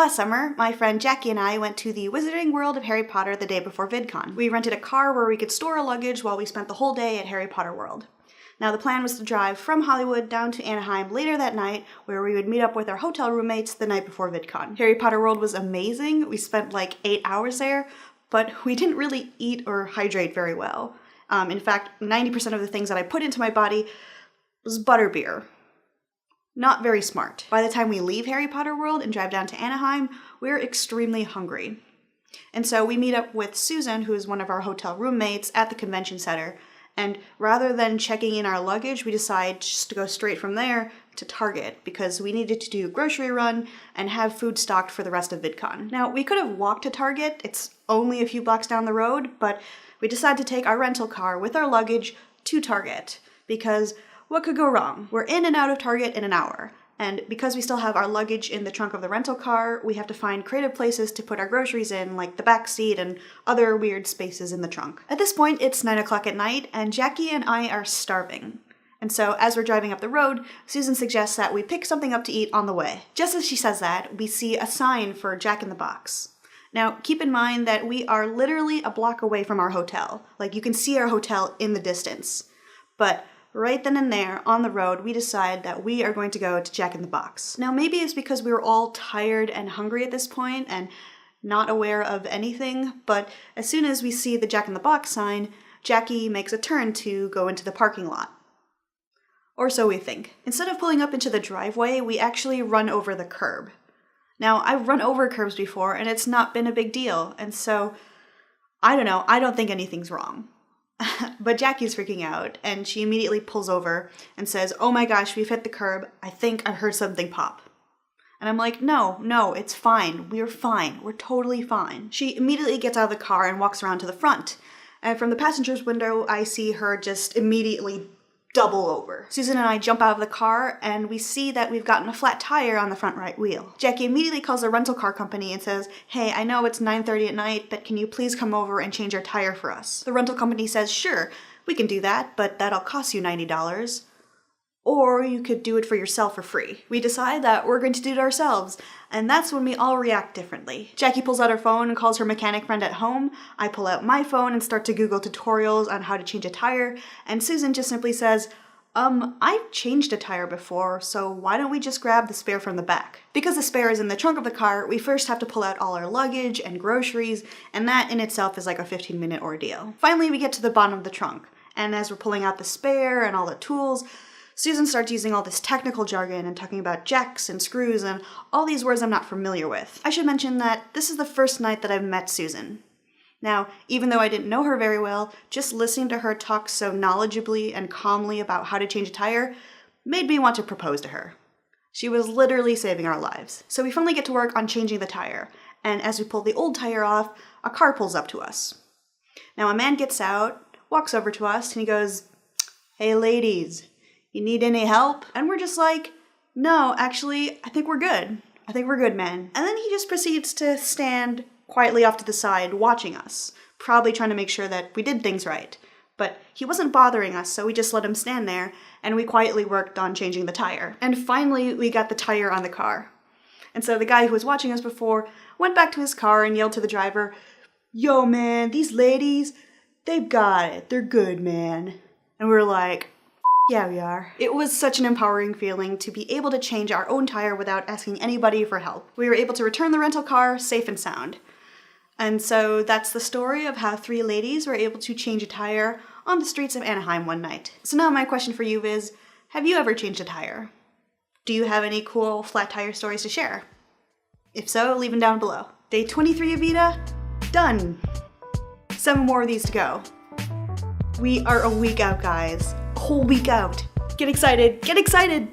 Last summer, my friend Jackie and I went to the Wizarding World of Harry Potter the day before VidCon. We rented a car where we could store our luggage while we spent the whole day at Harry Potter World. Now the plan was to drive from Hollywood down to Anaheim later that night, where we would meet up with our hotel roommates the night before VidCon. Harry Potter World was amazing. We spent like 8 hours there, but we didn't really eat or hydrate very well. In fact, 90% of the things that I put into my body was butterbeer. Not very smart. By the time we leave Harry Potter World and drive down to Anaheim, we're extremely hungry. And so we meet up with Susan, who is one of our hotel roommates, at the convention center. And rather than checking in our luggage, we decide just to go straight from there to Target because we needed to do a grocery run and have food stocked for the rest of VidCon. Now, we could have walked to Target. It's only a few blocks down the road, but we decided to take our rental car with our luggage to Target because what could go wrong? We're in and out of Target in an hour. And because we still have our luggage in the trunk of the rental car, we have to find creative places to put our groceries in, like the back seat and other weird spaces in the trunk. At this point, it's 9 o'clock at night, and Jackie and I are starving. And so as we're driving up the road, Susan suggests that we pick something up to eat on the way. Just as she says that, we see a sign for Jack in the Box. Now, keep in mind that we are literally a block away from our hotel. Like, you can see our hotel in the distance. But right then and there, on the road, we decide that we are going to go to Jack in the Box. Now, maybe it's because we were all tired and hungry at this point and not aware of anything, but as soon as we see the Jack in the Box sign, Jackie makes a turn to go into the parking lot. Or so we think. Instead of pulling up into the driveway, we actually run over the curb. Now, I've run over curbs before, and it's not been a big deal, and so, I don't know, I don't think anything's wrong. But Jackie's freaking out, and she immediately pulls over and says, "Oh my gosh, we've hit the curb. I think I've heard something pop." And I'm like, no, it's fine. We're fine. We're totally fine. She immediately gets out of the car and walks around to the front. And from the passenger's window, I see her just immediately double over. Susan and I jump out of the car, and we see that we've gotten a flat tire on the front right wheel. Jackie immediately calls the rental car company and says, "Hey, I know it's 9:30 at night, but can you please come over and change our tire for us?" The rental company says, "Sure, we can do that, but that'll cost you $90. Or you could do it for yourself for free." We decide that we're going to do it ourselves, and that's when we all react differently. Jackie pulls out her phone and calls her mechanic friend at home. I pull out my phone and start to Google tutorials on how to change a tire, and Susan just simply says, I've changed a tire before, so why don't we just grab the spare from the back?" Because the spare is in the trunk of the car, we first have to pull out all our luggage and groceries, and that in itself is like a 15-minute ordeal. Finally, we get to the bottom of the trunk, and as we're pulling out the spare and all the tools, Susan starts using all this technical jargon and talking about jacks and screws and all these words I'm not familiar with. I should mention that this is the first night that I've met Susan. Now, even though I didn't know her very well, just listening to her talk so knowledgeably and calmly about how to change a tire made me want to propose to her. She was literally saving our lives. So we finally get to work on changing the tire, and as we pull the old tire off, a car pulls up to us. Now a man gets out, walks over to us, and he goes, "Hey ladies, you need any help?" And we're just like, "No, actually, I think we're good. I think we're good, man." And then he just proceeds to stand quietly off to the side, watching us, probably trying to make sure that we did things right. But he wasn't bothering us, so we just let him stand there, and we quietly worked on changing the tire. And finally, we got the tire on the car. And so the guy who was watching us before went back to his car and yelled to the driver, "Yo, man, these ladies, they've got it. They're good, man." And we were like, "Yeah, we are." It was such an empowering feeling to be able to change our own tire without asking anybody for help. We were able to return the rental car safe and sound. And so that's the story of how 3 ladies were able to change a tire on the streets of Anaheim one night. So now my question for you is, have you ever changed a tire? Do you have any cool flat tire stories to share? If so, leave them down below. Day 23 of VEDA, done. 7 more of these to go. We are a week out, guys. A whole week out. Get excited, get excited!